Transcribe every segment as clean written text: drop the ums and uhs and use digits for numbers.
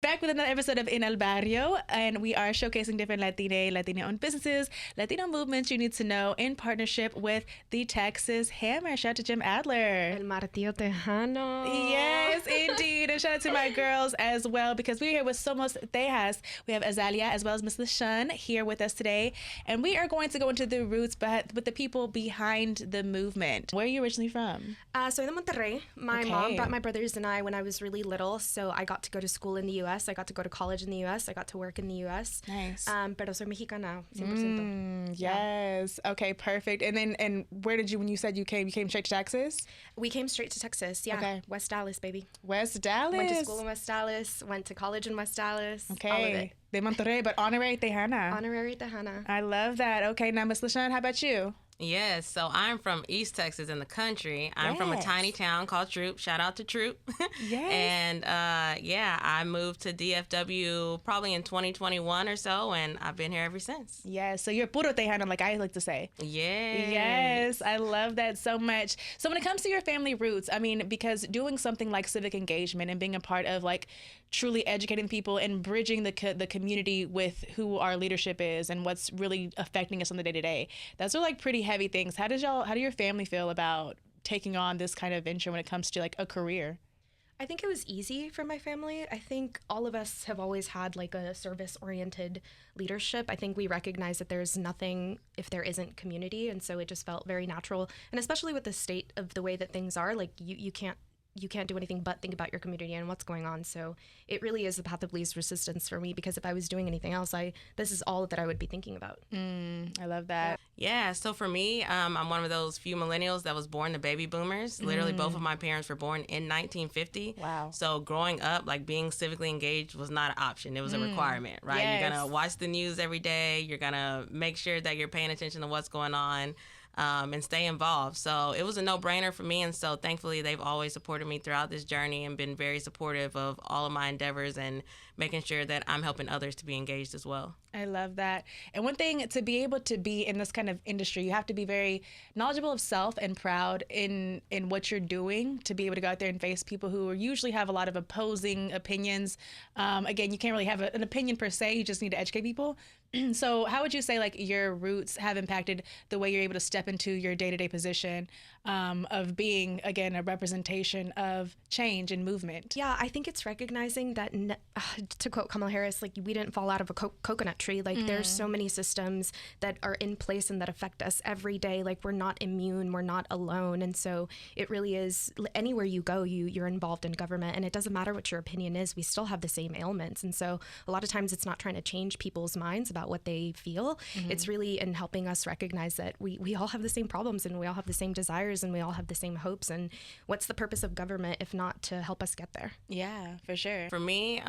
back with another episode of In El Barrio, and we are showcasing different Latina-owned businesses, Latino movements you need to know in partnership with the Texas Hammer. Shout out to Jim Adler. El Martillo Tejano. Yes, indeed. And shout out to my girls as well, because we're here with Somos Tejas. We have Azhalia as well as Miss LaShun here with us today, and we are going to go into the roots, but with the people behind the movement. Where are you originally from? Soy de Monterrey. My mom brought my brothers and I when I was really little, so I got to go to school in the U.S. I got to go to college in the U.S. I got to work in the U.S. Nice. Pero soy mexicana, 100%. Yes. Okay, perfect. And then, and where did you, when you said you came straight to Texas? We came straight to Texas, yeah. Okay. West Dallas, baby. West Dallas. Went to school in West Dallas, went to college in West Dallas. Okay. All of it. De Monterrey, but honorary Tejana. Honorary Tejana. I love that. Okay, now Miss LaShun, how about you? Yes, so I'm from East Texas in the country. I'm from a tiny town called Troop. Shout out to Troop. Yes. And I moved to DFW probably in 2021 or so, and I've been here ever since. Yes, so you're puro Tejano, like I like to say. Yes. Yes, I love that so much. So when it comes to your family roots, I mean, because doing something like civic engagement and being a part of like truly educating people and bridging the community with who our leadership is and what's really affecting us on the day-to-day, those are like pretty heavy things. How do your family feel about taking on this kind of venture when it comes to like a career? I think it was easy for my family. I think all of us have always had like a service-oriented leadership. I think we recognize that there's nothing if there isn't community, and so it just felt very natural. And especially with the state of the way that things are, like you can't do anything but think about your community and what's going on. So it really is the path of least resistance for me, because if I was doing anything else, this is all that I would be thinking about. I love that. Yeah, so for me, I'm one of those few millennials that was born the baby boomers. Literally, both of my parents were born in 1950. Wow. So growing up, like being civically engaged was not an option. It was a requirement, right? Yes. You're going to watch the news every day. You're going to make sure that you're paying attention to what's going on. And stay involved. So it was a no-brainer for me, and so thankfully they've always supported me throughout this journey and been very supportive of all of my endeavors and making sure that I'm helping others to be engaged as well. I love that. And one thing, to be able to be in this kind of industry, you have to be very knowledgeable of self and proud in what you're doing, to be able to go out there and face people who usually have a lot of opposing opinions. Again, you can't really have an opinion per se, you just need to educate people. So how would you say like your roots have impacted the way you're able to step into your day-to-day position of being, again, a representation of change and movement? Yeah, I think it's recognizing that, to quote Kamala Harris, like we didn't fall out of a coconut tree. Like there's so many systems that are in place and that affect us every day. Like we're not immune, we're not alone. And so it really is, anywhere you go, you're involved in government, and it doesn't matter what your opinion is, we still have the same ailments. And so a lot of times it's not trying to change people's minds about what they feel. It's really in helping us recognize that we all have the same problems, and we all have the same desires, and we all have the same hopes. And what's the purpose of government if not to help us get there? Yeah, for sure. For me,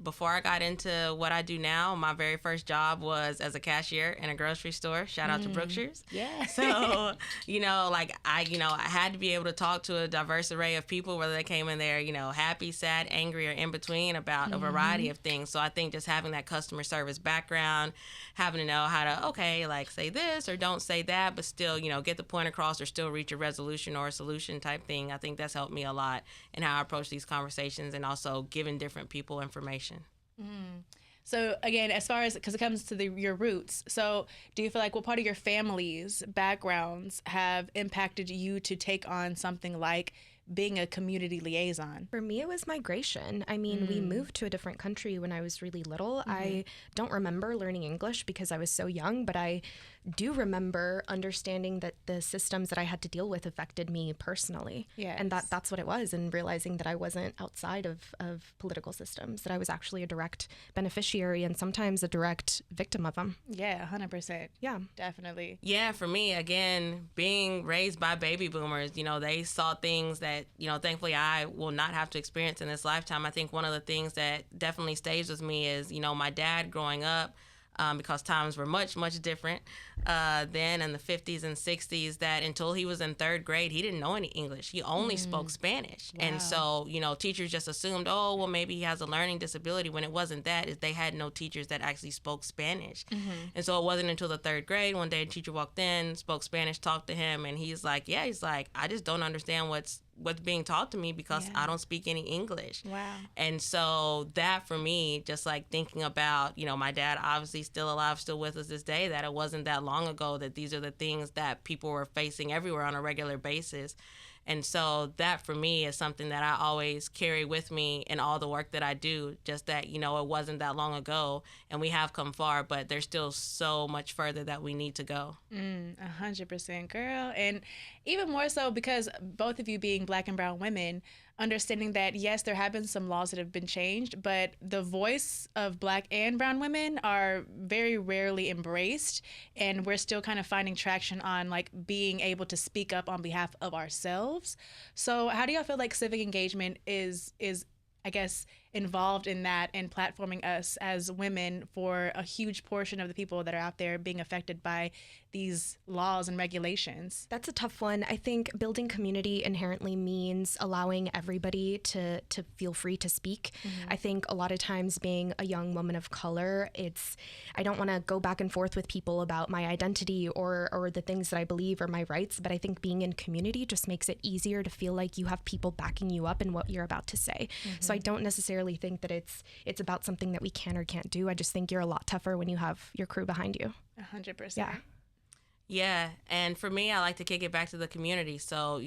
before I got into what I do now, my very first job was as a cashier in a grocery store. Shout out to Brookshire's. Yeah. So, I had to be able to talk to a diverse array of people, whether they came in there, happy, sad, angry, or in between, about a variety of things. So I think just having that customer service background, having to know how to, say this or don't say that, but still, get the point across or still reach a resolution or a solution type thing. I think that's helped me a lot in how I approach these conversations, and also giving different people information. So again, as far as, because it comes to your roots, so do you feel like what part of your family's backgrounds have impacted you to take on something like being a community liaison? For me, it was migration. I mean, we moved to a different country when I was really little. I don't remember learning English because I was so young, but I do remember understanding that the systems that I had to deal with affected me personally. Yes. And that's what it was, and realizing that I wasn't outside of political systems, that I was actually a direct beneficiary and sometimes a direct victim of them. Yeah, 100%. Yeah. Definitely. Yeah, for me, again, being raised by baby boomers, they saw things that, thankfully I will not have to experience in this lifetime. I think one of the things that definitely stays with me is, my dad growing up, because times were much, much different then in the 50s and 60s, that until he was in third grade, he didn't know any English. He only spoke Spanish. Wow. And so, teachers just assumed, oh, well, maybe he has a learning disability, when it wasn't that. Is they had no teachers that actually spoke Spanish. And so it wasn't until the third grade, one day a teacher walked in, spoke Spanish, talked to him, and he's like, I just don't understand what's what's being taught to me because I don't speak any English. Wow. And so that for me, just like thinking about, my dad obviously still alive, still with us this day, that it wasn't that long ago that these are the things that people were facing everywhere on a regular basis. And so that for me is something that I always carry with me in all the work that I do, just that, it wasn't that long ago and we have come far, but there's still so much further that we need to go. 100%, girl. And even more so because both of you being Black and brown women, understanding that, yes, there have been some laws that have been changed, but the voice of Black and brown women are very rarely embraced. And we're still kind of finding traction on like being able to speak up on behalf of ourselves. So how do y'all feel like civic engagement is I guess, involved in that and platforming us as women for a huge portion of the people that are out there being affected by these laws and regulations? That's a tough one. I think building community inherently means allowing everybody to feel free to speak. I think a lot of times being a young woman of color, I don't want to go back and forth with people about my identity or the things that I believe are my rights, but I think being in community just makes it easier to feel like you have people backing you up in what you're about to say. So I don't necessarily think that it's about something that we can or can't do. I just think you're a lot tougher when you have your crew behind you. 100%. Yeah. Yeah, and for me, I like to kick it back to the community. So,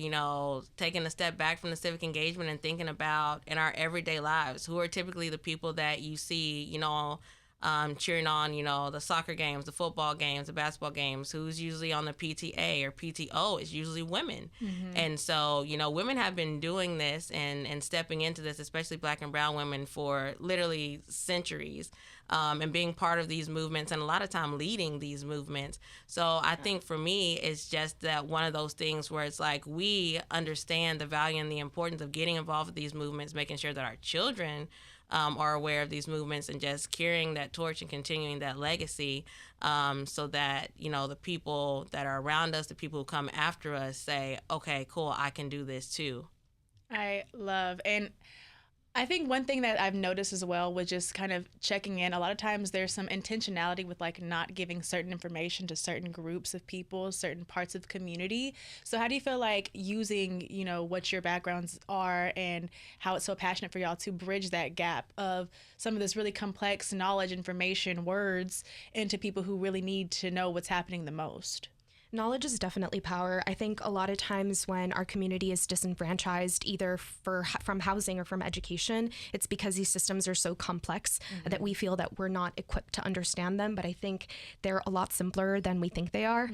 taking a step back from the civic engagement and thinking about in our everyday lives, who are typically the people that you see, cheering on, the soccer games, the football games, the basketball games, who's usually on the PTA or PTO is usually women. And so, women have been doing this and stepping into this, especially Black and brown women, for literally centuries. And being part of these movements and a lot of time leading these movements. So I think for me, it's just that one of those things where it's like we understand the value and the importance of getting involved with these movements, making sure that our children are aware of these movements and just carrying that torch and continuing that legacy so that, the people that are around us, the people who come after us say, okay, cool, I can do this too. I love, and I think one thing that I've noticed as well was just kind of checking in. A lot of times there's some intentionality with like not giving certain information to certain groups of people, certain parts of community. So how do you feel like using, what your backgrounds are and how it's so passionate for y'all to bridge that gap of some of this really complex knowledge, information, words into people who really need to know what's happening the most? Knowledge is definitely power. I think a lot of times when our community is disenfranchised, either from housing or from education, it's because these systems are so complex that we feel that we're not equipped to understand them. But I think they're a lot simpler than we think they are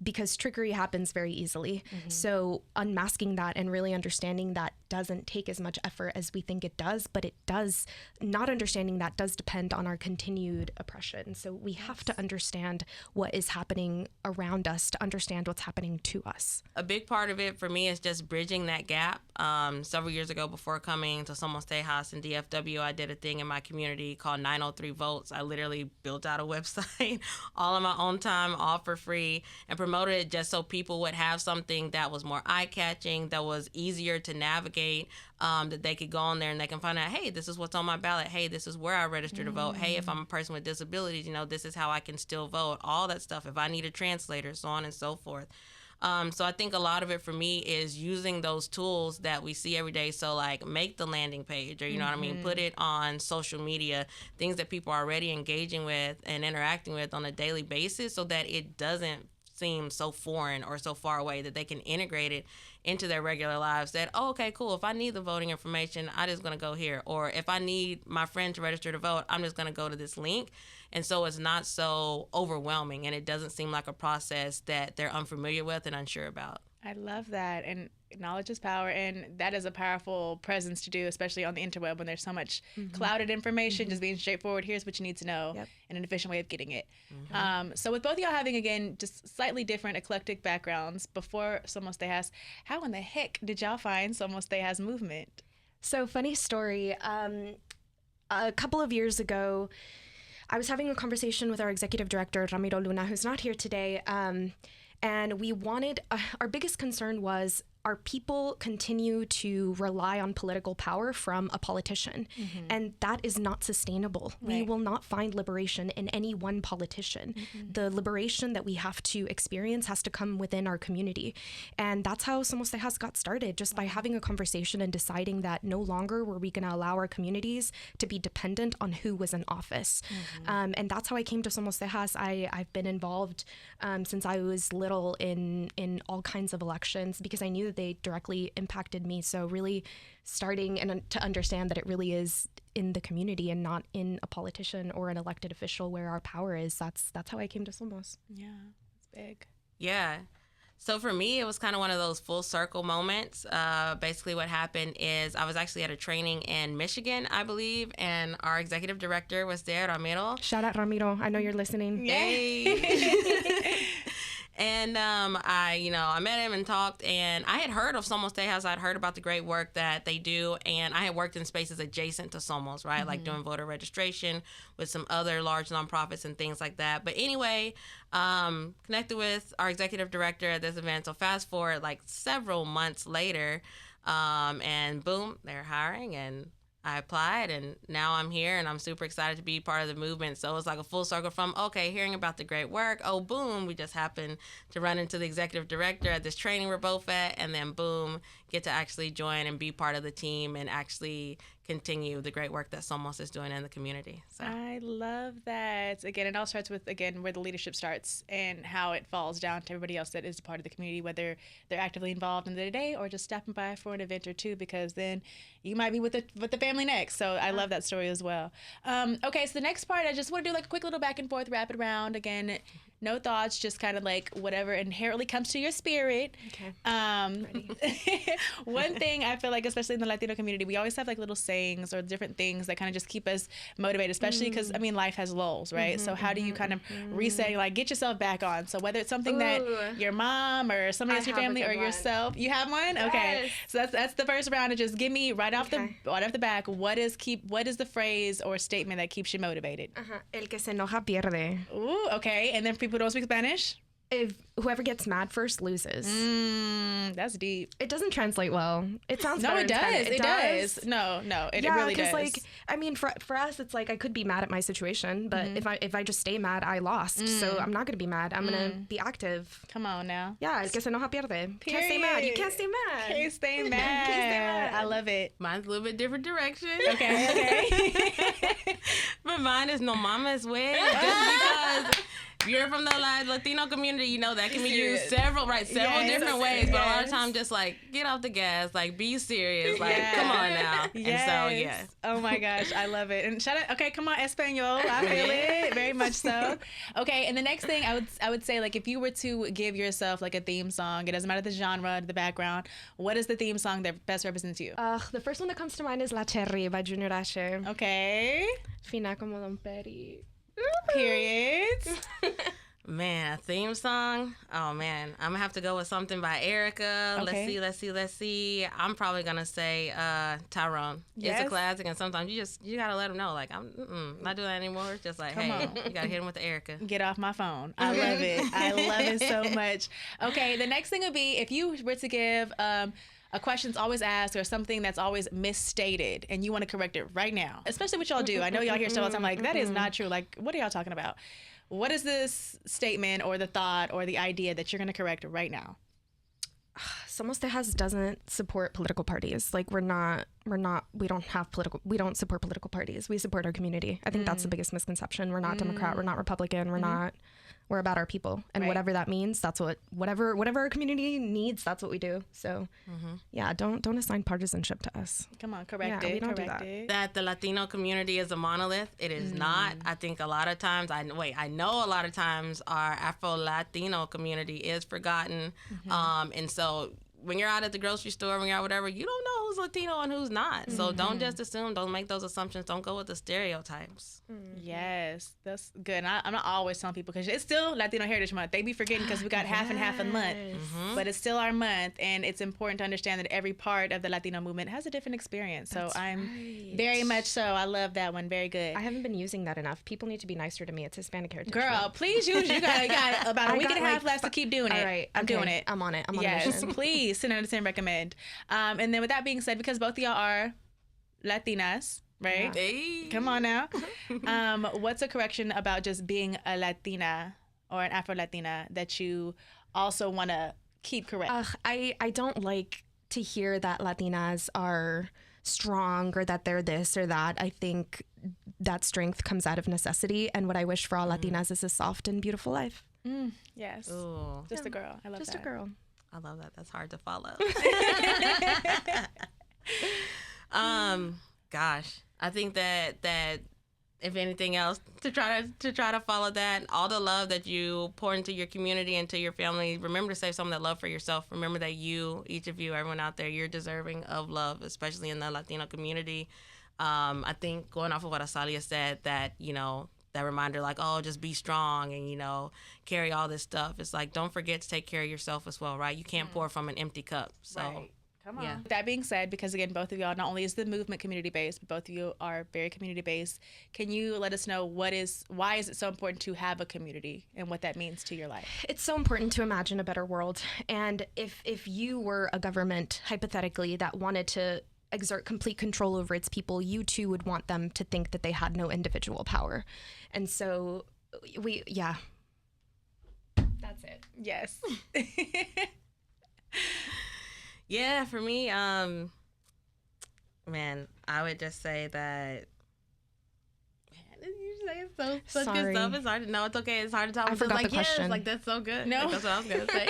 because trickery happens very easily. So unmasking that and really understanding that doesn't take as much effort as we think it does, but it does. Not understanding that does depend on our continued oppression. So we have to understand what is happening around us to understand what's happening to us. A big part of it for me is just bridging that gap. Several years ago, before coming to Somos Tejas and DFW, I did a thing in my community called 903 Votes. I literally built out a website all on my own time, all for free, and promoted it just so people would have something that was more eye-catching, that was easier to navigate, that they could go on there and they can find out, hey, this is what's on my ballot. Hey, this is where I register to vote. Hey, if I'm a person with disabilities, this is how I can still vote. All that stuff. If I need a translator, so on and so forth. So I think a lot of it for me is using those tools that we see every day. So like make the landing page or, what I mean, put it on social media, things that people are already engaging with and interacting with on a daily basis so that it doesn't seem so foreign or so far away, that they can integrate it into their regular lives. That, oh, okay, cool. If I need the voting information, I'm just going to go here. Or if I need my friend to register to vote, I'm just going to go to this link. And so it's not so overwhelming and it doesn't seem like a process that they're unfamiliar with and unsure about. I love that. And knowledge is power. And that is a powerful presence to do, especially on the interweb when there's so much clouded information, just being straightforward. Here's what you need to know and an efficient way of getting it. So with both of y'all having, again, just slightly different eclectic backgrounds, before Somos Tejas, how in the heck did y'all find Somos Tejas movement? So funny story. A couple of years ago, I was having a conversation with our executive director, Ramiro Luna, who's not here today. And we wanted, our biggest concern was our people continue to rely on political power from a politician. And that is not sustainable. Right. We will not find liberation in any one politician. The liberation that we have to experience has to come within our community. And that's how Somos Tejas got started, just by having a conversation and deciding that no longer were we going to allow our communities to be dependent on who was in office. And that's how I came to Somos Tejas. I've been involved since I was little in all kinds of elections, because I knew that they directly impacted me. So really starting and to understand that it really is in the community and not in a politician or an elected official where our power is. That's how I came to Somos. Yeah, it's big. Yeah. So for me, it was kind of one of those full circle moments. Basically what happened is I was actually at a training in Michigan, I believe, and our executive director was there, Ramiro. Shout out Ramiro. I know you're listening. Yay. And I met him and talked, and I had heard of Somos Tejas. I'd heard about the great work that they do, and I had worked in spaces adjacent to Somos, right? Like doing voter registration with some other large nonprofits and things like that. But anyway, connected with our executive director at this event. So fast forward like several months later, and boom, they're hiring, and I applied, and now I'm here, and I'm super excited to be part of the movement. So it's like a full circle from, okay, hearing about the great work, oh, boom, we just happened to run into the executive director at this training we're both at, and then boom, get to actually join and be part of the team and actually continue the great work that Somos is doing in the community. So I love that. Again, it all starts with, again, where the leadership starts and how it falls down to everybody else that is a part of the community, whether they're actively involved in the day or just stopping by for an event or two, because then you might be with the family next. So I love that story as well. Okay, so the next part, I just want to do like a quick little back and forth rapid round. Again, no thoughts, just kind of like whatever inherently comes to your spirit. Okay. One thing I feel like, especially in the Latino community, we always have like little sayings or different things that kind of just keep us motivated, especially because, I mean, life has lulls, right? So how do you kind of reset, like get yourself back on? So whether it's something that your mom or somebody else in your family or yourself, you have one? Yes. Okay. So that's the first round. And just give me right off the back, what is the phrase or statement that keeps you motivated? El que se enoja pierde. Ooh, okay. And then people who don't speak Spanish? If whoever gets mad first loses. That's deep. It doesn't translate well. It sounds no, better it does. in Spanish. It does. No, it really does. Like, I mean, for us, it's like I could be mad at my situation, but if I just stay mad, I lost. So I'm not gonna be mad. I'm gonna be active. Come on now. Yeah, el que se enoja pierde. Can't stay mad. You can't stay mad. Can't stay mad. I love it. Mine's a little bit different direction. Okay. But mine is no mames way. Just because if you're from the Latino community, you know that can be used several different ways. But a lot of times, just like get off the gas, like be serious, like come on now. Yes. And so Oh my gosh, I love it. And shout out. Okay, come on, Espanol. I feel it very much so. Okay, and the next thing I would say, like if you were to give yourself like a theme song, it doesn't matter the genre, the background. What is the theme song that best represents you? The first one that comes to mind is La Cherry by Junior Asher. Okay. Fina como Don Peri. Period. Man, a theme song? Oh man, I'm gonna have to go with something by Erica. Okay. Let's see. I'm probably gonna say Tyrone. Yes. It's a classic, and sometimes you gotta let them know, like I'm not doing that anymore. It's just like, Come hey, on. you gotta hit him with the Erica. Get off my phone. I love it. I love it so much. Okay, the next thing would be if you were to give a question's always asked or something that's always misstated and you want to correct it right now, especially what y'all do. I know y'all hear stuff all the time like, that is not true. Like, what are y'all talking about? What is this statement or the thought or the idea that you're going to correct right now? Somos Tejas doesn't support political parties. Like we don't support political parties. We support our community. I think that's the biggest misconception. We're not Democrat. We're not Republican. We're about our people. And whatever that means, that's whatever our community needs, that's what we do. So yeah, don't assign partisanship to us. Come on, correct it. We don't do that. That the Latino community is a monolith. It is not. I think a lot of times, I know a lot of times our Afro-Latino community is forgotten. And so when you're out at the grocery store, when you're out whatever, you don't know who's Latino and who's not. So don't just assume. Don't make those assumptions. Don't go with the stereotypes. Yes, that's good. And I'm not always telling people because it's still Latino Heritage Month. They be forgetting because we got half and half a month, but it's still our month, and it's important to understand that every part of the Latino movement has a different experience. So I'm very much so. I love that one. Very good. I haven't been using that enough. People need to be nicer to me. It's Hispanic Heritage Girl, Month. please use. You got about a week and a half left to keep doing it. All right, I'm doing it. I'm on it. I'm on Yes, a mission. please send out and recommend. And then with that being said, because both of y'all are Latinas, right? Hey. Come on now. What's a correction about just being a Latina or an Afro-Latina that you also want to keep correct? I don't like to hear that Latinas are strong or that they're this or that. I think that strength comes out of necessity, and what I wish for all Latinas is a soft and beautiful life. Yes. Ooh. Just a girl. I love Just that. a girl. I love that. That's hard to follow. Gosh, I think that if anything else, to try to follow that, all the love that you pour into your community and to your family, remember to save some of that love for yourself. Remember that each of you, everyone out there, you're deserving of love, especially in the Latino community. I think going off of what Azhalia said, that, that reminder, like, oh, just be strong and, carry all this stuff. It's like, don't forget to take care of yourself as well, right? You can't pour from an empty cup. So, Right. Come on. Yeah. That being said, because again, both of y'all, not only is the movement community-based, but both of you are very community-based. Can you let us know why is it so important to have a community and what that means to your life? It's so important to imagine a better world. And if you were a government, hypothetically, that wanted to exert complete control over its people, you too would want them to think that they had no individual power. And so that's it. Yes. yeah, for me, man, I would just say that. You say such good Sorry. stuff. It's hard to know. It's okay. It's hard to talk. I forgot the yes, question. like that's so good. No. Like, that's what I was gonna say.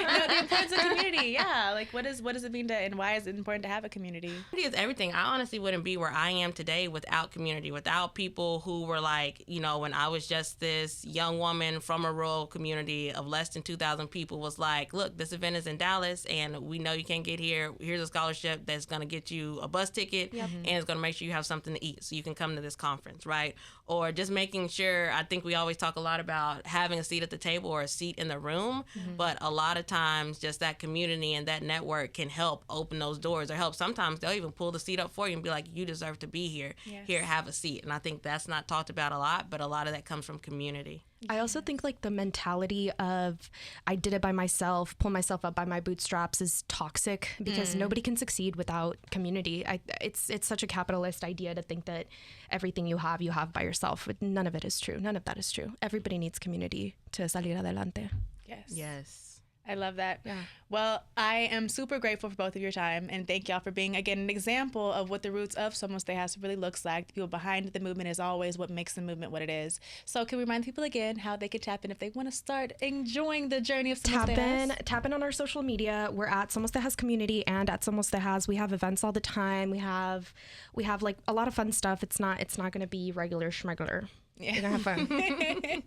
No, the importance of community. Yeah. Like, what does it mean to, and why is it important to have a community? Community is everything. I honestly wouldn't be where I am today without community, without people who were like, when I was just this young woman from a rural community of less than 2,000 people was like, look, this event is in Dallas and we know you can't get here. Here's a scholarship that's going to get you a bus ticket and it's going to make sure you have something to eat so you can come to this conference, right? Or just making sure, I think we always talk a lot about having a seat at the table or a seat in the room, but a lot of times just that community and that network can help open those doors or help. Sometimes they'll even pull the seat up for you and be like, you deserve to be here. Yes. Here, have a seat. And I think that's not talked about a lot, but a lot of that comes from community. I also think like the mentality of I did it by myself, pull myself up by my bootstraps is toxic because nobody can succeed without community. It's such a capitalist idea to think that everything you have by yourself. None of it is true. None of that is true. Everybody needs community to salir adelante. Yes. Yes. I love that. Yeah. Well, I am super grateful for both of your time, and thank y'all for being, again, an example of what the roots of Somos Tejas really looks like. The people behind the movement is always what makes the movement what it is. So can we remind people again how they can tap in if they want to start enjoying the journey of Somos Tejas? Tap in on our social media. We're at Somos Tejas Community and at Somos Tejas. We have events all the time. We have like a lot of fun stuff. It's not going to be regular schmegular. Yeah. You're gonna have fun.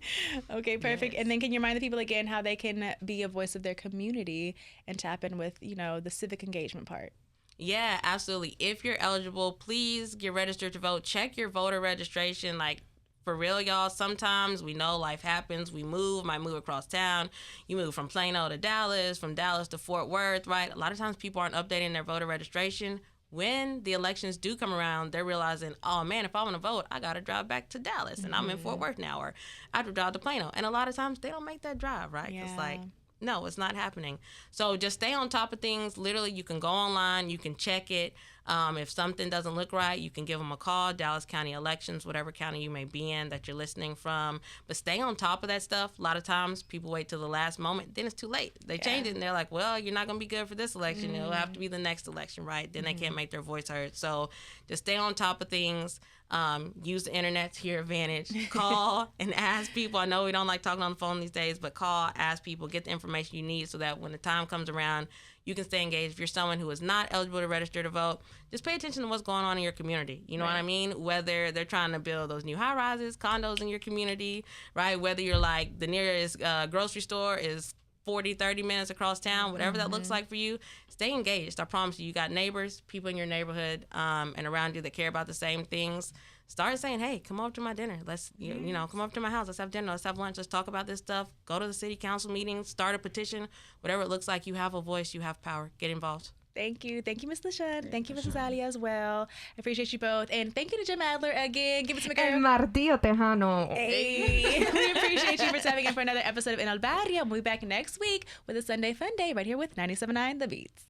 Okay, perfect. Yes. And then can you remind the people again how they can be a voice of their community and tap in with, the civic engagement part? Yeah, absolutely. If you're eligible, please get registered to vote. Check your voter registration. Like, for real, y'all, sometimes we know life happens. We might move across town. You move from Plano to Dallas, from Dallas to Fort Worth, right? A lot of times people aren't updating their voter registration. When the elections do come around, they're realizing, oh man, if I want to vote, I got to drive back to Dallas and I'm in Fort Worth now, or I have to drive to Plano. And a lot of times they don't make that drive, right? Yeah. It's like, no, it's not happening. So just stay on top of things. Literally, you can go online, you can check it. If something doesn't look right, you can give them a call, Dallas County Elections, whatever county you may be in that you're listening from. But stay on top of that stuff. A lot of times people wait till the last moment, then it's too late. They change it and they're like, well, you're not going to be good for this election. It'll have to be the next election, right? Then they can't make their voice heard. So just stay on top of things. Use the internet to your advantage. Call and ask people. I know we don't like talking on the phone these days, but call, ask people, get the information you need so that when the time comes around, you can stay engaged. If you're someone who is not eligible to register to vote, just pay attention to what's going on in your community. You know what I mean? Whether they're trying to build those new high-rises, condos in your community, right? Whether you're like the nearest grocery store is 40, 30 minutes across town, whatever that looks like for you. Stay engaged. I promise you got neighbors, people in your neighborhood and around you that care about the same things. Start saying, hey, come over to my dinner. Let's, you know, come over to my house. Let's have dinner. Let's have lunch. Let's talk about this stuff. Go to the city council meetings. Start a petition. Whatever it looks like, you have a voice. You have power. Get involved. Thank you. Thank you, Ms. LaShun. Thank you, Ms. Azhalia, as well. I appreciate you both. And thank you to Jim Adler again. Give it to El McGirl. Martillo Tejano. Hey. We appreciate you for stepping in for another episode of In El Barrio. We'll be back next week with a Sunday Fun Day right here with 97.9 The Beats.